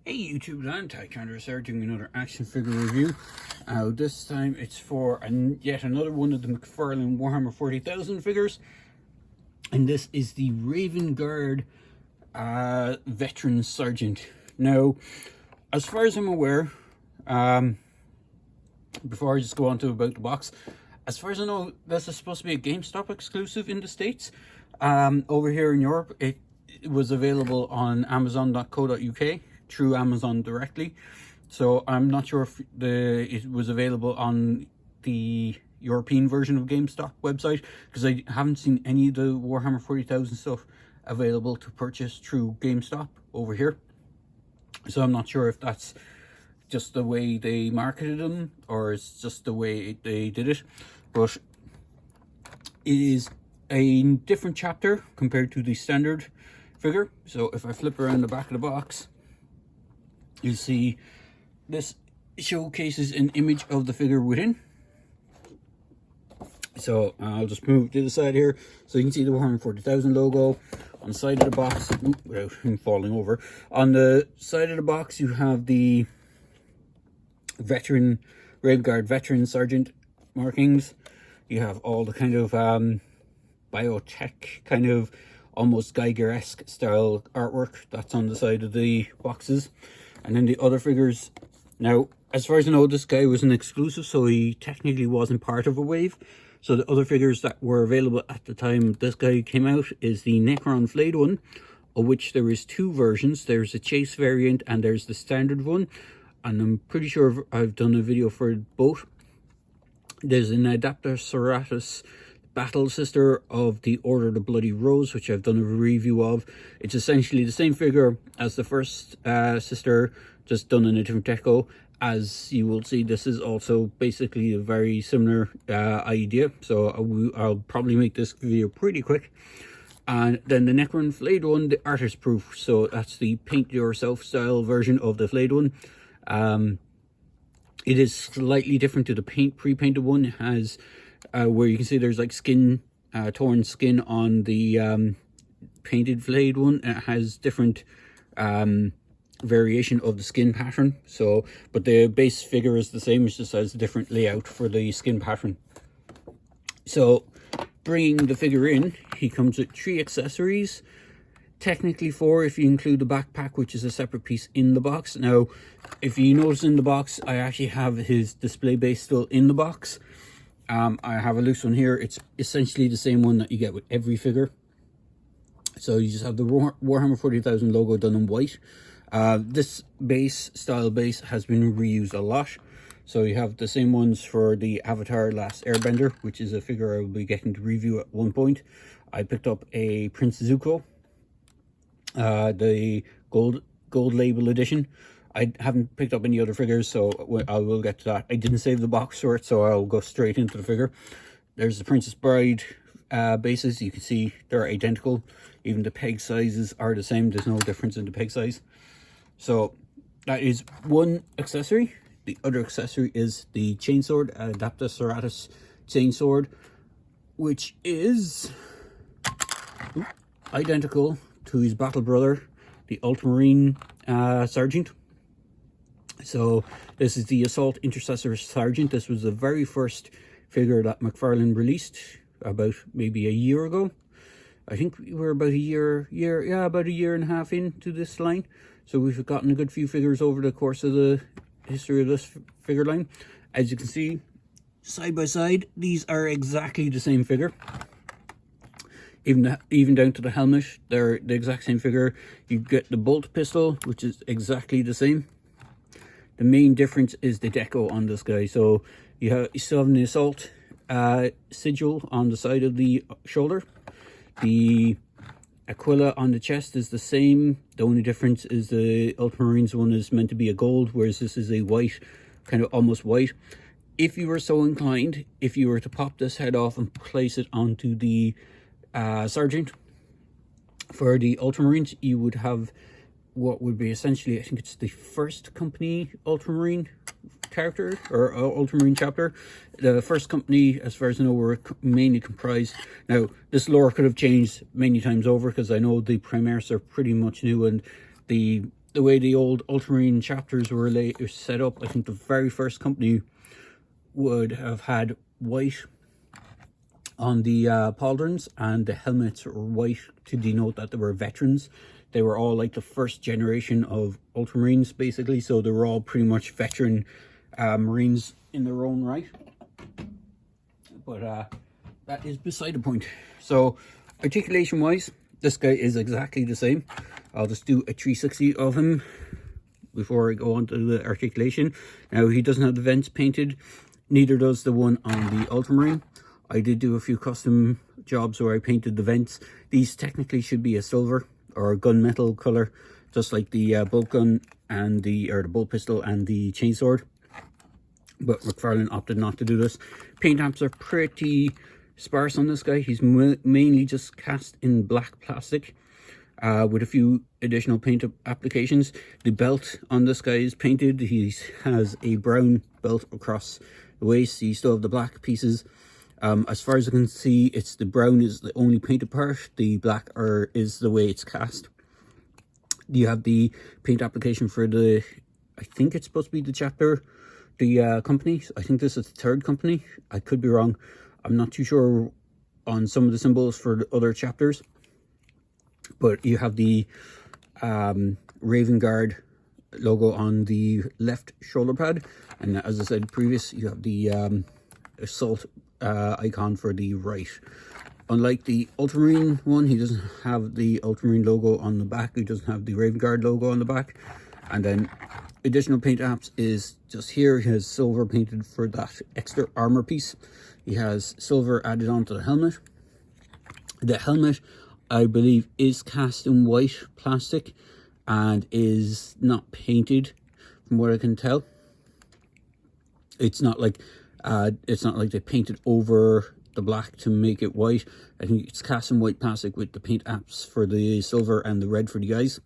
Hey YouTube, Untitled Chapter, Sargent doing another action figure review. This time it's for yet another one of the McFarlane Warhammer 40,000 figures. And this is the Raven Guard Veteran Sargent. Now, as far as I'm aware, before I just go on to about the box, as far as I know, this is supposed to be a GameStop exclusive in the States. Over here in Europe, it was available on Amazon.co.uk. through Amazon directly, so I'm not sure if it was available on the European version of GameStop website, because I haven't seen any of the Warhammer 40,000 stuff available to purchase through GameStop over here. So I'm not sure if that's just the way they marketed them or it's just the way they did it, but it is a different chapter compared to the standard figure. So if I flip around the back of the box, you see this showcases an image of the figure within. So I'll just move to the side here so you can see the Warhammer 40,000 logo on the side of the box. Without him falling over. On the side of the box you have the Raven Guard Veteran Sargent markings. You have all the kind of biotech, kind of almost Geiger-esque style artwork that's on the side of the boxes. And then the other figures, now as far as I know, this guy was an exclusive, so he technically wasn't part of a wave. So the other figures that were available at the time this guy came out is the Necron flayed one, of which there is two versions. There's a chase variant and there's the standard one, and I'm pretty sure I've done a video for both. There's an Adapter Serratus battle sister of the Order of the Bloody Rose, which I've done a review of. It's essentially the same figure as the first sister, just done in a different deco. As you will see, this is also basically a very similar idea, so I'll probably make this video pretty quick. And then the Necron flayed one, the artist proof, so that's the paint yourself style version of the flayed one. It is slightly different to the pre-painted one. It has where you can see there's like skin, torn skin on the painted flayed one. It has different variation of the skin pattern. So, but the base figure is the same. It just has a different layout for the skin pattern. So, bringing the figure in, he comes with 3 accessories. Technically 4 if you include the backpack, which is a separate piece in the box. Now, if you notice in the box, I actually have his display base still in the box. I have a loose one here. It's essentially the same one that you get with every figure. So you just have the Warhammer 40,000 logo done in white. This style base has been reused a lot. So you have the same ones for the Avatar Last Airbender, which is a figure I will be getting to review at one point. I picked up a Prince Zuko, the gold label edition. I haven't picked up any other figures, so I will get to that. I didn't save the box for it, so I'll go straight into the figure. There's the Princess Bride bases. You can see they're identical. Even the peg sizes are the same. There's no difference in the peg size. So that is one accessory. The other accessory is the chainsword, Adapter Serratus chainsword, which is identical to his battle brother, the Ultramarine Sargent. So this is the Assault Intercessor Sargent. This was the very first figure that McFarlane released about maybe a year ago. I think we were about about a year and a half into this line. So we've gotten a good few figures over the course of the history of this figure line. As you can see, side by side, these are exactly the same figure. Even down to the helmet, they're the exact same figure. You get the bolt pistol, which is exactly the same. The main difference is the deco on this guy. So you still have the assault sigil on the side of the shoulder. The Aquila on the chest is the same. The only difference is the Ultramarines one is meant to be a gold, whereas this is a white, kind of almost white. If you were so inclined, if you were to pop this head off and place it onto the Sargent, for the Ultramarines, you would have what would be essentially, I think it's the first company Ultramarine character, or Ultramarine chapter. The first company, as far as I know, were mainly comprised. Now, this lore could have changed many times over, because I know the Primaris are pretty much new, and the the way the old Ultramarine chapters were set up, I think the very first company would have had white on the pauldrons, and the helmets were white to denote that they were veterans. They were all like the first generation of Ultramarines, basically, so they were all pretty much veteran Marines in their own right. But that is beside the point. So articulation wise, this guy is exactly the same. I'll just do a 360 of him before I go on to the articulation. Now, he doesn't have the vents painted, neither does the one on the Ultramarine. I did do a few custom jobs where I painted the vents. These technically should be a silver or a gunmetal color, just like the bolt gun and the bolt pistol and the chainsword. But McFarlane opted not to do this. Paint apps are pretty sparse on this guy. He's mainly just cast in black plastic with a few additional paint applications. The belt on this guy is painted. He has a brown belt across the waist. You still have the black pieces. As far as I can see, it's the brown is the only painted part. The black is the way it's cast. You have the paint application for the, I think it's supposed to be the chapter, the company. I think this is the third company. I could be wrong. I'm not too sure on some of the symbols for the other chapters. But you have the Raven Guard logo on the left shoulder pad. And as I said previous, you have the assault icon for the right. Unlike the Ultramarine one, he doesn't have the Ultramarine logo on the back. He doesn't have the Raven Guard logo on the back. And then additional paint apps is just here. He has silver painted for that extra armor piece. He has silver added onto the helmet. The helmet, I believe, is cast in white plastic and is not painted, from what I can tell. It's not like they painted over the black to make it white. I think it's cast in white plastic with the paint apps for the silver and the red for the eyes.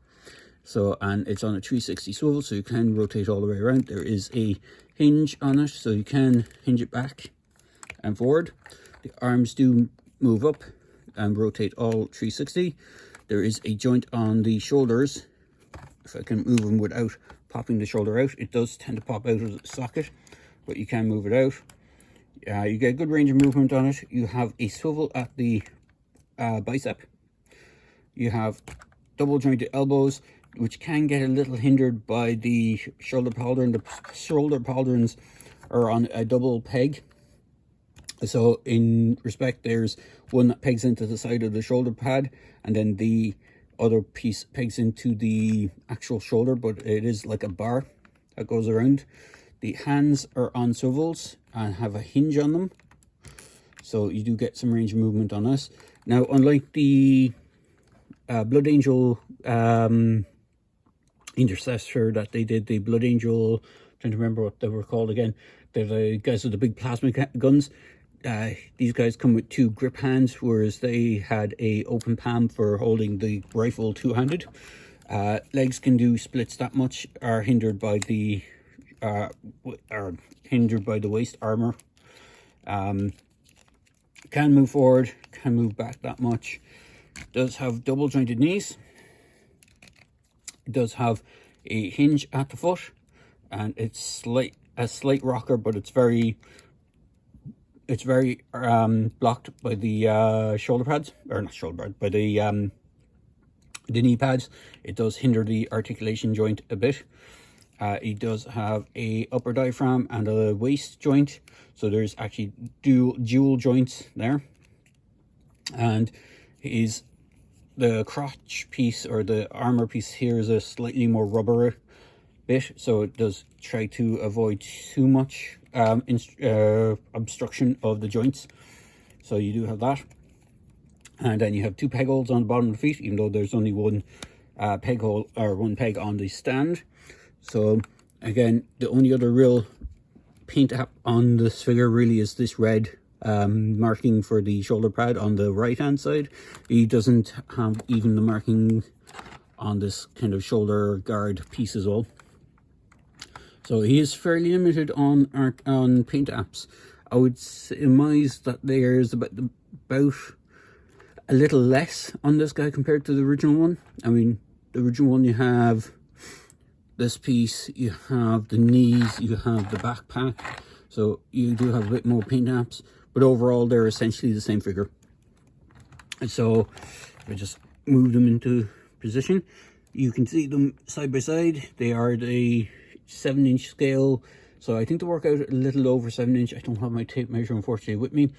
So, and it's on a 360 swivel, so you can rotate all the way around. There is a hinge on it, so you can hinge it back and forward. The arms do move up and rotate all 360. There is a joint on the shoulders. If I can move them without popping the shoulder out, it does tend to pop out of the socket, but you can move it out. You get a good range of movement on it. You have a swivel at the bicep. You have double jointed elbows, which can get a little hindered by the shoulder pauldron. The shoulder pauldrons are on a double peg. So in respect, there's one that pegs into the side of the shoulder pad, and then the other piece pegs into the actual shoulder, but it is like a bar that goes around. The hands are on swivels and have a hinge on them, so you do get some range of movement on this. Now, unlike the Blood Angel Intercessor that they did, the Blood Angel, I'm trying to remember what they were called again, they're the guys with the big plasma guns. These guys come with two grip hands, whereas they had a open palm for holding the rifle two-handed. Legs can do splits that much, are hindered by the waist armor. Can move forward, can move back that much. Does have double jointed knees. It does have a hinge at the foot, and it's a slight rocker, but it's very blocked by the shoulder pads, or not shoulder pads, by the knee pads. It does hinder the articulation joint a bit. It does have a upper diaphragm and a waist joint, so there's actually dual joints there. And the crotch piece, or the armor piece here, is a slightly more rubber bit, so it does try to avoid too much obstruction of the joints. So you do have that. And then you have two peg holes on the bottom of the feet, even though there's only one peg hole, or one peg on the stand. So again, the only other real paint app on this figure really is this red marking for the shoulder pad on the right hand side. He doesn't have even the marking on this kind of shoulder guard piece as well. So he is fairly limited on paint apps. I would surmise that there's about a little less on this guy compared to the original one. I mean, the original one, you have this piece, you have the knees, you have the backpack, so you do have a bit more paint apps, but overall they're essentially the same figure. And so if I just move them into position, you can see them side by side. They are the 7-inch scale, so I think they work out a little over 7 inch. I don't have my tape measure unfortunately with me,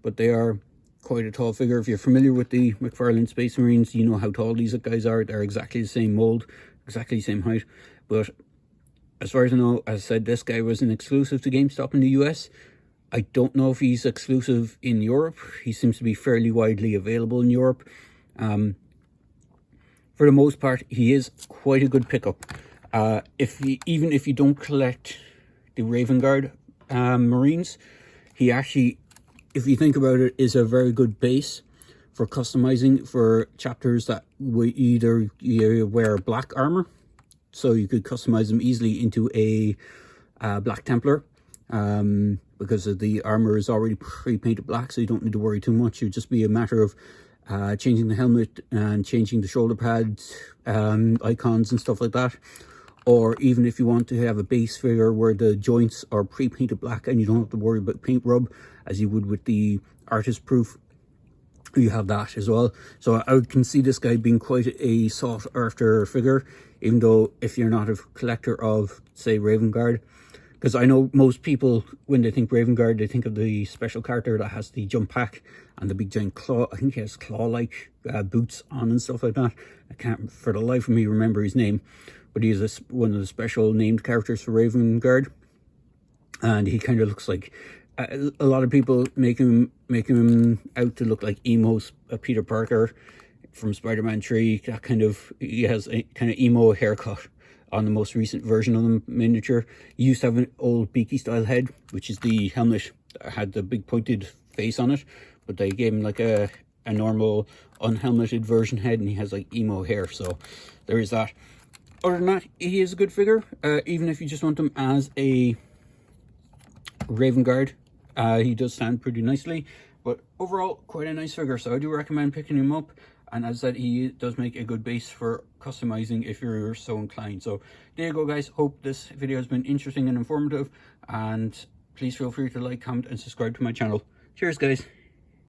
but they are quite a tall figure. If you're familiar with the McFarlane Space Marines, you know how tall these guys are. They're exactly the same mold, exactly the same height. But as far as I know, as I said, this guy was an exclusive to GameStop in the US. I don't know if he's exclusive in Europe. He seems to be fairly widely available in Europe. For the most part, he is quite a good pickup. Even if you don't collect the Raven Guard Marines, he actually, if you think about it, is a very good base for customizing for chapters that would either you wear black armor, so you could customize them easily into a Black Templar, because of the armor is already pre-painted black, so you don't need to worry too much. It would just be a matter of changing the helmet and changing the shoulder pads, icons and stuff like that. Or even if you want to have a base figure where the joints are pre-painted black and you don't have to worry about paint rub as you would with the artist proof, you have that as well. So I can see this guy being quite a sought after figure, even though if you're not a collector of, say, Raven Guard, because I know most people, when they think Raven Guard, they think of the special character that has the jump pack and the big giant claw. I think he has claw-like boots on and stuff like that. I can't for the life of me remember his name, but he is one of the special named characters for Raven Guard, and he kind of looks like a lot of people make him out to look like emo Peter Parker from Spider-Man 3. That kind of, he has a kind of emo haircut on the most recent version of the miniature. He used to have an old Beaky style head, which is the helmet that had the big pointed face on it, but they gave him like a normal unhelmeted version head, and he has like emo hair, so there is that. Other than that, he is a good figure. Even if you just want him as a Raven Guard, he does stand pretty nicely, but overall quite a nice figure, so I do recommend picking him up. And as I said, he does make a good base for customizing if you're so inclined. So there you go, guys. Hope this video has been interesting and informative, and please feel free to like, comment and subscribe to my channel. Cheers, guys.